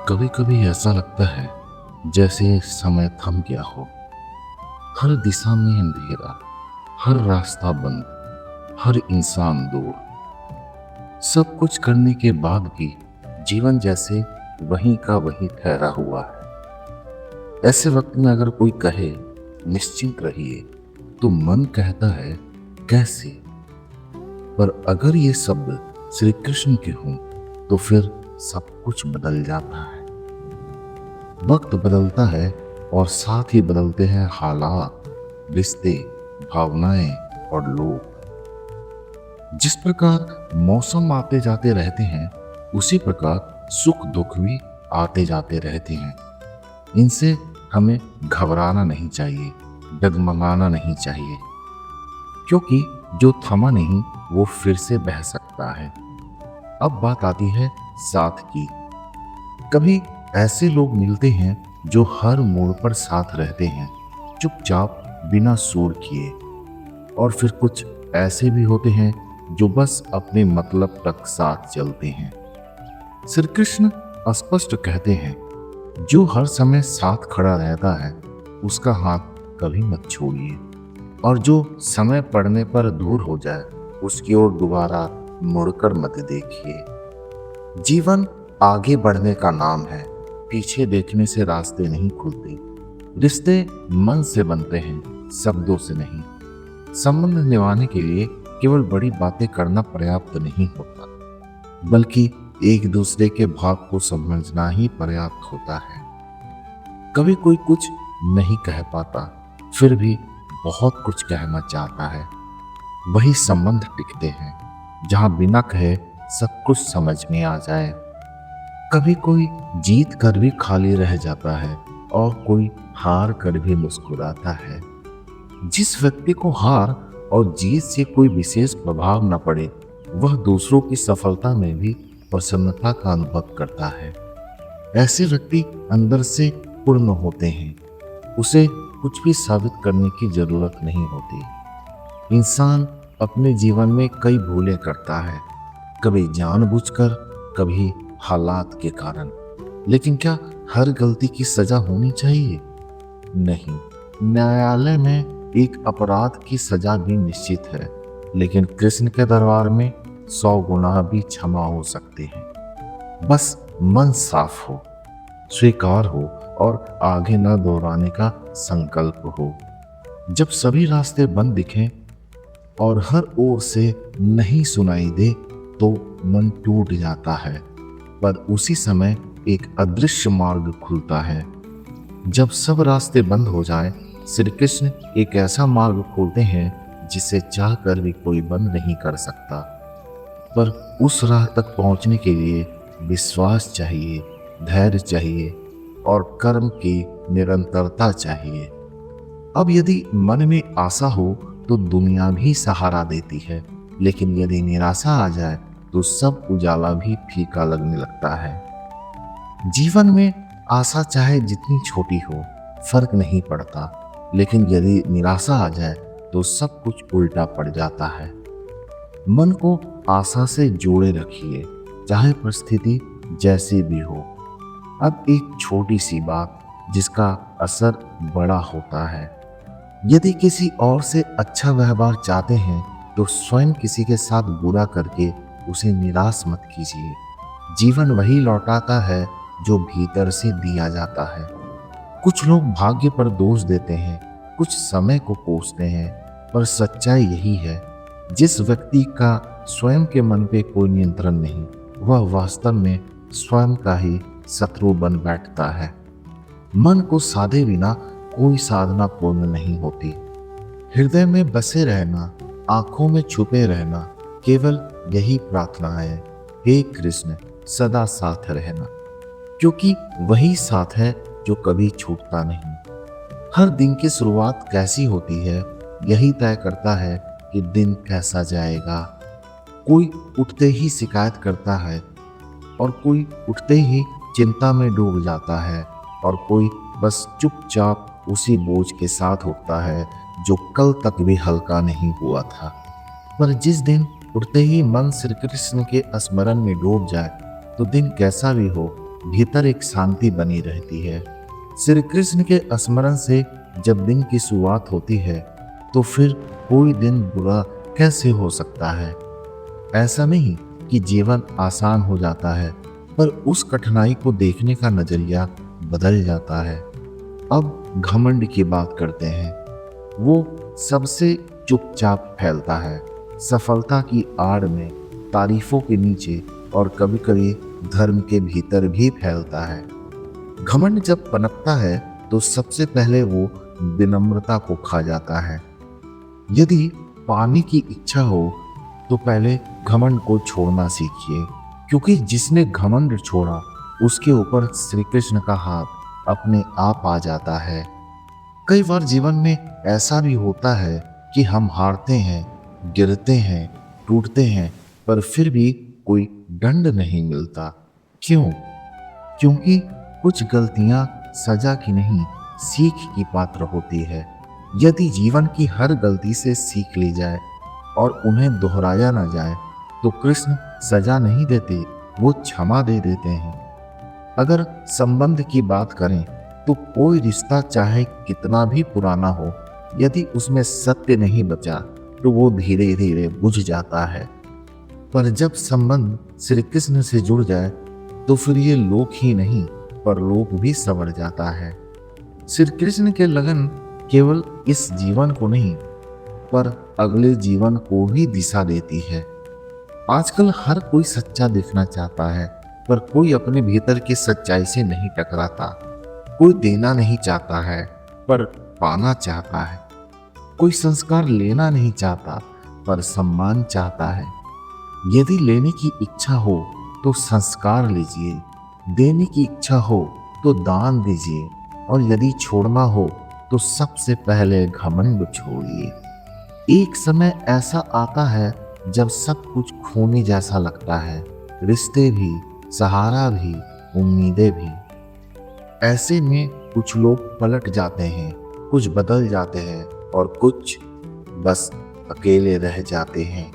कभी कभी ऐसा लगता है जैसे समय थम गया हो। हर दिशा में अंधेरा, हर रास्ता बंद, हर इंसान दूर। सब कुछ करने के बाद भी जीवन जैसे वहीं का वहीं ठहरा हुआ है। ऐसे वक्त में अगर कोई कहे निश्चिंत रहिए, तो मन कहता है कैसे। पर अगर ये शब्द श्री कृष्ण के हों तो फिर सब कुछ बदल जाता है। वक्त बदलता है और साथ ही बदलते हैं हालात, रिश्ते, भावनाएं और लोग। जिस प्रकार मौसम आते जाते रहते हैं, उसी प्रकार सुख दुख भी आते जाते रहते हैं। इनसे हमें घबराना नहीं चाहिए, डगमगाना नहीं चाहिए, क्योंकि जो थमा नहीं वो फिर से बह सकता है। अब बात आती है साथ की। कभी ऐसे लोग मिलते हैं जो हर मोड़ पर साथ रहते हैं, चुपचाप बिना शोर किए। और फिर कुछ ऐसे भी होते हैं जो बस अपने मतलब तक साथ चलते हैं। श्री कृष्ण स्पष्ट कहते हैं, जो हर समय साथ खड़ा रहता है उसका हाथ कभी मत छोड़िए, और जो समय पड़ने पर दूर हो जाए उसकी ओर दोबारा मुड़कर मत देखिए। जीवन आगे बढ़ने का नाम है, पीछे देखने से रास्ते नहीं खुलते। रिश्ते मन से बनते हैं, शब्दों से नहीं। संबंध निभाने के लिए केवल बड़ी बातें करना पर्याप्त नहीं होता, बल्कि एक दूसरे के भाव को समझना ही पर्याप्त होता है। कभी कोई कुछ नहीं कह पाता, फिर भी बहुत कुछ कहना चाहता है। वही संबंध टिकते हैं जहां बिना कहे सब कुछ समझ में आ जाए। कभी कोई जीत कर भी खाली रह जाता है और कोई हार कर भी मुस्कुराता है। जिस व्यक्ति को हार और जीत से कोई विशेष प्रभाव न पड़े, वह दूसरों की सफलता में भी प्रसन्नता का अनुभव करता है। ऐसे व्यक्ति अंदर से पूर्ण होते हैं, उसे कुछ भी साबित करने की जरूरत नहीं होती। इंसान अपने जीवन में कई भूलें करता है, कभी जानबूझकर, कभी हालात के कारण। लेकिन क्या हर गलती की सजा होनी चाहिए? नहीं। न्यायालय में एक अपराध की सजा भी निश्चित है, लेकिन कृष्ण के दरबार में 100 गुनाह भी क्षमा हो सकते हैं। बस मन साफ हो, स्वीकार हो और आगे न दोहराने का संकल्प हो। जब सभी रास्ते बंद दिखें और हर ओर से नहीं सुनाई दे, तो मन टूट जाता है। पर उसी समय एक अदृश्य मार्ग खुलता है। जब सब रास्ते बंद हो जाएं, श्री कृष्ण एक ऐसा मार्ग खोलते हैं जिसे चाहकर भी कोई बंद नहीं कर सकता। पर उस राह तक पहुंचने के लिए विश्वास चाहिए, धैर्य चाहिए और कर्म की निरंतरता चाहिए। अब यदि मन में आशा हो तो दुनिया भी सहारा देती है, लेकिन यदि निराशा आ जाए तो सब उजाला भी फीका लगने लगता है। जीवन में आशा चाहे जितनी छोटी हो, फर्क नहीं पड़ता, लेकिन यदि निराशा आ जाए तो सब कुछ उल्टा पड़ जाता है। मन को आशा से जोड़े रखिए, चाहे परिस्थिति जैसी भी हो। अब एक छोटी सी बात जिसका असर बड़ा होता है। यदि किसी और से अच्छा व्यवहार चाहते हैं तो स्वयं किसी के साथ बुरा करके उसे निराश मत कीजिए। जीवन वही लौटाता है जो भीतर से दिया जाता है। कुछ लोग भाग्य पर दोष देते हैं, कुछ समय को कोसते हैं, पर सच्चाई यही है, जिस व्यक्ति का स्वयं के मन पे कोई नियंत्रण नहीं, वह वास्तव में स्वयं का ही शत्रु बन बैठता है। मन को साधे बिना कोई साधना पूर्ण नहीं होती। हृदय में बसे रहना, आंखों में छुपे रहना, केवल यही प्रार्थना है, हे कृष्ण सदा साथ रहना, क्योंकि वही साथ है जो कभी छूटता नहीं। हर दिन की शुरुआत कैसी होती है, यही तय करता है कि दिन कैसा जाएगा। कोई उठते ही शिकायत करता है, और कोई उठते ही चिंता में डूब जाता है, और कोई बस चुपचाप उसी बोझ के साथ उठता है जो कल तक भी हल्का नहीं हुआ था। पर जिस दिन उठते ही मन श्री कृष्ण के स्मरण में डूब जाए, तो दिन कैसा भी हो भीतर एक शांति बनी रहती है। श्री कृष्ण के स्मरण से जब दिन की शुरुआत होती है तो फिर कोई दिन बुरा कैसे हो सकता है। ऐसा नहीं कि जीवन आसान हो जाता है, पर उस कठिनाई को देखने का नजरिया बदल जाता है। अब घमंड की बात करते हैं। वो सबसे चुपचाप फैलता है, सफलता की आड़ में, तारीफों के नीचे और कभी कभी धर्म के भीतर भी फैलता है। घमंड जब पनपता है तो सबसे पहले वो विनम्रता को खा जाता है। यदि पाने की इच्छा हो तो पहले घमंड को छोड़ना सीखिए, क्योंकि जिसने घमंड छोड़ा उसके ऊपर श्री कृष्ण का हाथ अपने आप आ जाता है। कई बार जीवन में ऐसा भी होता है कि हम हारते हैं, गिरते हैं, टूटते हैं, पर फिर भी कोई दंड नहीं मिलता। क्यों? क्योंकि कुछ गलतियां सजा की नहीं, सीख की पात्र होती है। यदि जीवन की हर गलती से सीख ली जाए और उन्हें दोहराया ना जाए तो कृष्ण सजा नहीं देते, वो क्षमा दे देते हैं। अगर संबंध की बात करें तो कोई रिश्ता चाहे कितना भी पुराना हो, यदि उसमें सत्य नहीं बचा तो वो धीरे धीरे बुझ जाता है। पर जब संबंध श्री कृष्ण से जुड़ जाए तो फिर ये लोक ही नहीं, परलोक भी संवर जाता है। श्री कृष्ण के लगन केवल इस जीवन को नहीं, पर अगले जीवन को भी दिशा देती है। आजकल हर कोई सच्चा दिखना चाहता है, पर कोई अपने भीतर की सच्चाई से नहीं टकराता। कोई देना नहीं चाहता है, पर पाना चाहता है। कोई संस्कार लेना नहीं चाहता, पर सम्मान चाहता है। यदि लेने की इच्छा हो तो संस्कार लीजिए, देने की इच्छा हो तो दान दीजिए, और यदि छोड़ना हो तो सबसे पहले घमंड छोड़िए। एक समय ऐसा आता है जब सब कुछ खोने जैसा लगता है, रिश्ते भी, सहारा भी, उम्मीदें भी। ऐसे में कुछ लोग पलट जाते हैं, कुछ बदल जाते हैं और कुछ बस अकेले रह जाते हैं।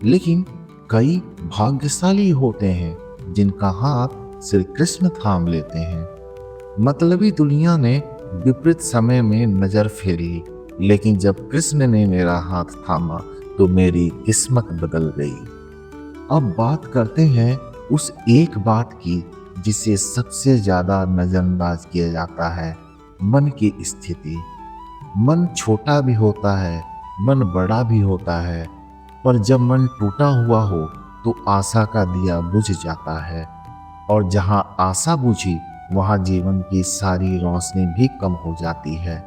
लेकिन कई भाग्यशाली होते हैं जिनका हाथ श्री कृष्ण थाम लेते हैं। मतलबी दुनिया ने विपरीत समय में नजर फेरी, लेकिन जब कृष्ण ने मेरा हाथ थामा तो मेरी किस्मत बदल गई। अब बात करते हैं उस एक बात की जिसे सबसे ज्यादा नजरअंदाज किया जाता है, मन की स्थिति। मन छोटा भी होता है, मन बड़ा भी होता है, पर जब मन टूटा हुआ हो तो आशा का दिया बुझ जाता है, और जहां आशा बुझी वहां जीवन की सारी रोशनी भी कम हो जाती है।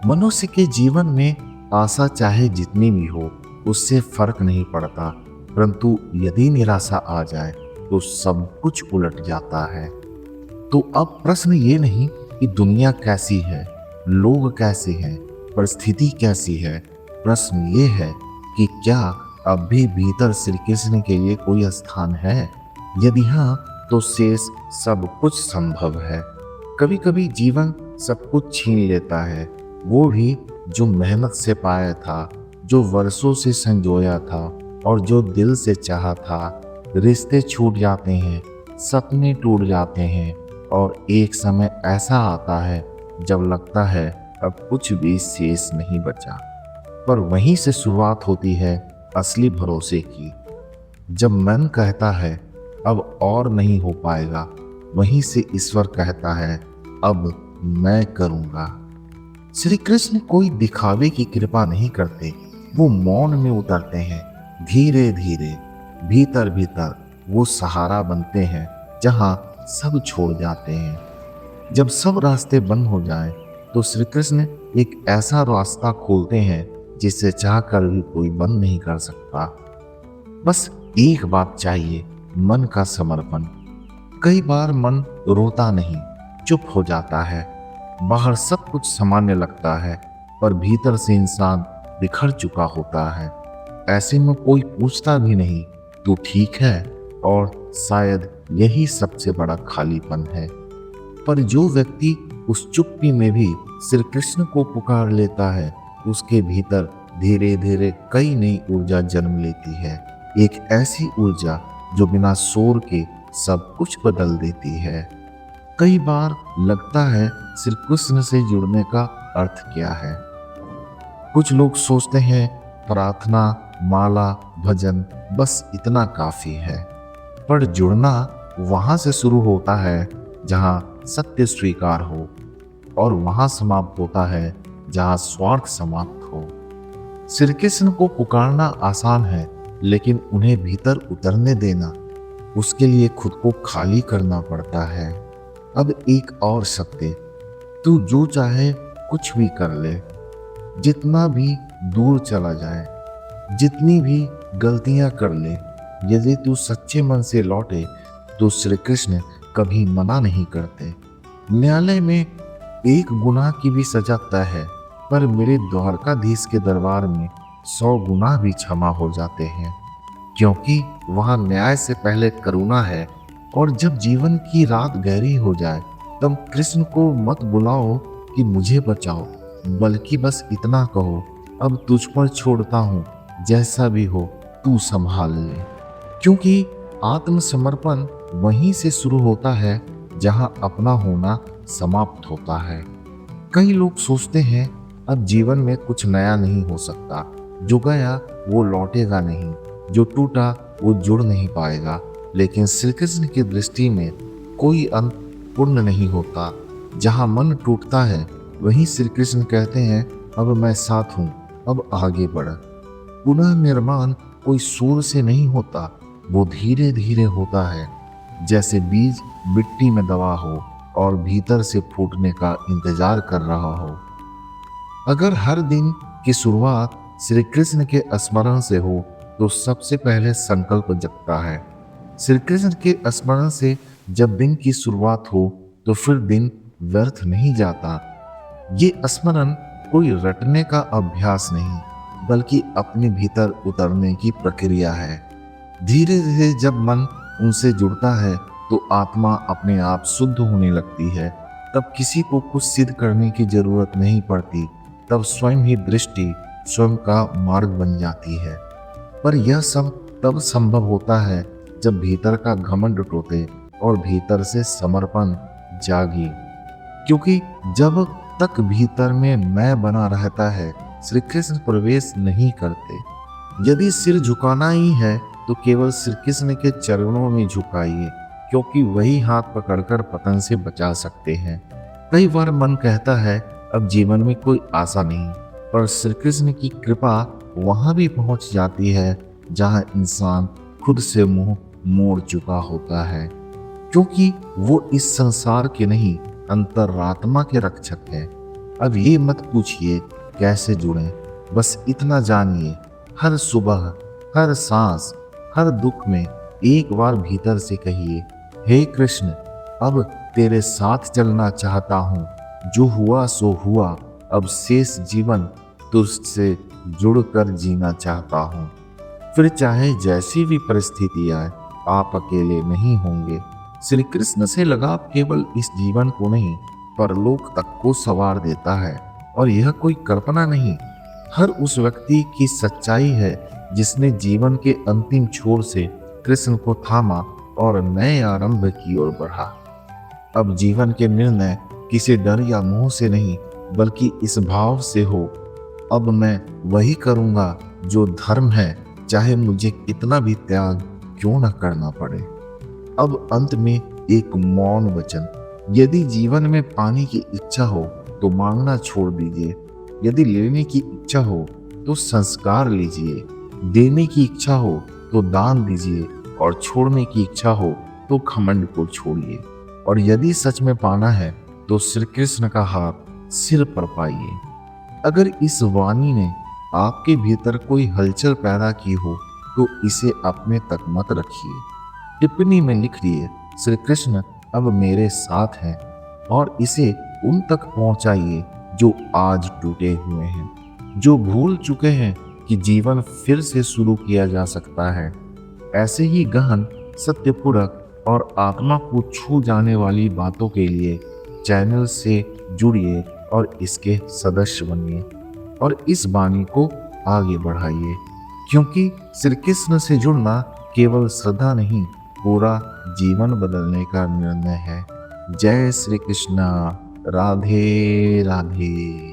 मनुष्य के जीवन में आशा चाहे जितनी भी हो उससे फर्क नहीं पड़ता, परंतु यदि निराशा आ जाए तो सब कुछ उलट जाता है। तो अब प्रश्न ये नहीं कि दुनिया कैसी है, लोग कैसे हैं, परिस्थिति कैसी है। प्रश्न ये है कि क्या अब भी भीतर श्री कृष्ण के लिए कोई स्थान है? यदि हाँ, तो शेष सब कुछ संभव है। कभी कभी जीवन सब कुछ छीन लेता है, वो भी जो मेहनत से पाया था, जो वर्षों से संजोया था और जो दिल से चाहा था। रिश्ते छूट जाते हैं, सपने टूट जाते हैं, और एक समय ऐसा आता है जब लगता है अब कुछ भी शेष नहीं बचा। पर वहीं से शुरुआत होती है असली भरोसे की। जब मन कहता है अब और नहीं हो पाएगा, वहीं से ईश्वर कहता है अब मैं करूंगा। श्री कृष्ण कोई दिखावे की कृपा नहीं करते, वो मौन में उतरते हैं। धीरे धीरे भीतर भीतर वो सहारा बनते हैं जहां सब छोड़ जाते हैं। जब सब रास्ते बंद हो जाएं, तो श्री कृष्ण एक ऐसा रास्ता खोलते हैं जिसे चाहकर भी कोई बंद नहीं कर सकता। बस एक बात चाहिए, मन का समर्पण। कई बार मन रोता नहीं, चुप हो जाता है। बाहर सब कुछ सामान्य लगता है, पर भीतर से इंसान बिखर चुका होता है। ऐसे में कोई पूछता भी नहीं तू ठीक है, और शायद यही सबसे बड़ा खालीपन है। पर जो व्यक्ति उस चुप्पी में भी श्री कृष्ण को पुकार लेता है, उसके भीतर धीरे धीरे कई नई ऊर्जा जन्म लेती है। एक ऐसी ऊर्जा जो बिना शोर के सब कुछ बदल देती है। कई बार लगता है श्री कृष्ण से जुड़ने का अर्थ क्या है। कुछ लोग सोचते हैं प्रार्थना, माला, भजन बस इतना काफी है। पर जुड़ना वहां से शुरू होता है जहां सत्य स्वीकार हो, और वहां समाप्त होता है जहां स्वार्थ समाप्त हो। श्री कृष्ण को पुकारना आसान है, लेकिन उन्हें भीतर उतरने देना, उसके लिए खुद को खाली करना पड़ता है। अब एक और सत्य, तू जो चाहे कुछ भी कर ले, जितना भी दूर चला जाए, जितनी भी गलतियां कर ले, यदि तू सच्चे मन से लौटे तो श्री कृष्ण कभी मना नहीं करते। न्यायालय में एक गुनाह की भी सजा तय है, पर मेरे द्वारकाधीश के दरबार में 100 गुनाह भी क्षमा हो जाते हैं, क्योंकि वहां न्याय से पहले करुणा है। और जब जीवन की रात गहरी हो जाए, तब कृष्ण को मत बुलाओ कि मुझे बचाओ, बल्कि बस इतना कहो, अब तुझ पर छोड़ता हूँ, जैसा भी हो तू संभाल ले। क्योंकि आत्मसमर्पण वहीं से शुरू होता है जहां अपना होना समाप्त होता है। कई लोग सोचते हैं अब जीवन में कुछ नया नहीं हो सकता, जो गया वो लौटेगा नहीं, जो टूटा वो जुड़ नहीं पाएगा। लेकिन श्री कृष्ण की दृष्टि में कोई अंत पूर्ण नहीं होता। जहां मन टूटता है वहीं श्री कृष्ण कहते हैं अब मैं साथ हूं, अब आगे बढ़। पुनः निर्माण कोई शोर से नहीं होता, वो धीरे धीरे होता है, जैसे बीज मिट्टी में दबा हो और भीतर से फूटने का इंतजार कर रहा हो। अगर हर दिन की शुरुआत श्री कृष्ण के स्मरण से हो तो सबसे पहले संकल्प जगता है। श्री कृष्ण के स्मरण से जब दिन की शुरुआत हो तो फिर दिन व्यर्थ नहीं जाता। ये स्मरण कोई रटने का अभ्यास नहीं, बल्कि अपने भीतर उतरने की प्रक्रिया है। धीरे धीरे जब मन उनसे जुड़ता है तो आत्मा अपने आप शुद्ध होने लगती है। तब किसी को कुछ सिद्ध करने की जरूरत नहीं पड़ती, तब स्वयं ही दृष्टि स्वयं का मार्ग बन जाती है। पर यह सब तब संभव होता है जब भीतर का घमंड टूटे और भीतर से समर्पण जागे। क्योंकि जब तक भीतर में मैं बना रहता है, श्री कृष्ण प्रवेश नहीं करते। यदि सिर झुकाना ही है तो केवल श्री कृष्ण के चरणों में झुकाइए, क्योंकि वही हाथ पकड़कर पतन से बचा सकते हैं। कई बार मन कहता है अब जीवन में कोई आशा नहीं, पर श्री कृष्ण की कृपा वहां भी पहुंच जाती है जहां इंसान खुद से मुंह मोड़ चुका होता है, क्योंकि वो इस संसार के नहीं अंतरात्मा के रक्षक है। अब ये मत पूछिए कैसे जुड़ें, बस इतना जानिए हर सुबह, हर सांस, हर दुख में एक बार भीतर से कहिए, हे कृष्ण, अब तेरे साथ चलना चाहता हूँ, जो हुआ सो हुआ, अब शेष जीवन तुझसे जुड़कर जीना चाहता हूँ। फिर चाहे जैसी भी परिस्थिति आए, आप अकेले नहीं होंगे। श्री कृष्ण से लगाव केवल इस जीवन को नहीं, परलोक तक को संवार देता है। और यह कोई कल्पना नहीं, हर उस व्यक्ति की सच्चाई है जिसने जीवन के अंतिम छोर से कृष्ण को थामा और नए आरंभ की ओर बढ़ा। अब जीवन के निर्णय किसी डर या मोह से नहीं, बल्कि इस भाव से हो, अब मैं वही करूंगा जो धर्म है, चाहे मुझे कितना भी त्याग क्यों न करना पड़े। अब अंत में एक मौन वचन, यदि जीवन में पाने की इच्छा हो तो मांगना छोड़ दीजिए, यदि लेने की इच्छा हो तो संस्कार लीजिए, देने की इच्छा हो तो दान दीजिए, और छोड़ने की इच्छा हो तो घमंड को छोड़िए। और यदि सच में पाना है तो श्री कृष्ण का हाथ सिर पर पाइए। अगर इस वाणी ने आपके भीतर कोई हलचल पैदा की हो तो इसे अपने तक मत रखिए, टिप्पणी में लिख लिए, श्री कृष्ण अब मेरे साथ हैं, और इसे उन तक पहुंचाइए जो आज टूटे हुए हैं, जो भूल चुके हैं कि जीवन फिर से शुरू किया जा सकता है। ऐसे ही गहन, सत्यपूरक और आत्मा को छू जाने वाली बातों के लिए चैनल से जुड़िए और इसके सदस्य बनिए, और इस वाणी को आगे बढ़ाइए। क्योंकि श्री कृष्ण से जुड़ना केवल श्रद्धा नहीं, पूरा जीवन बदलने का निर्णय है। जय श्री कृष्णा। राधे राधे।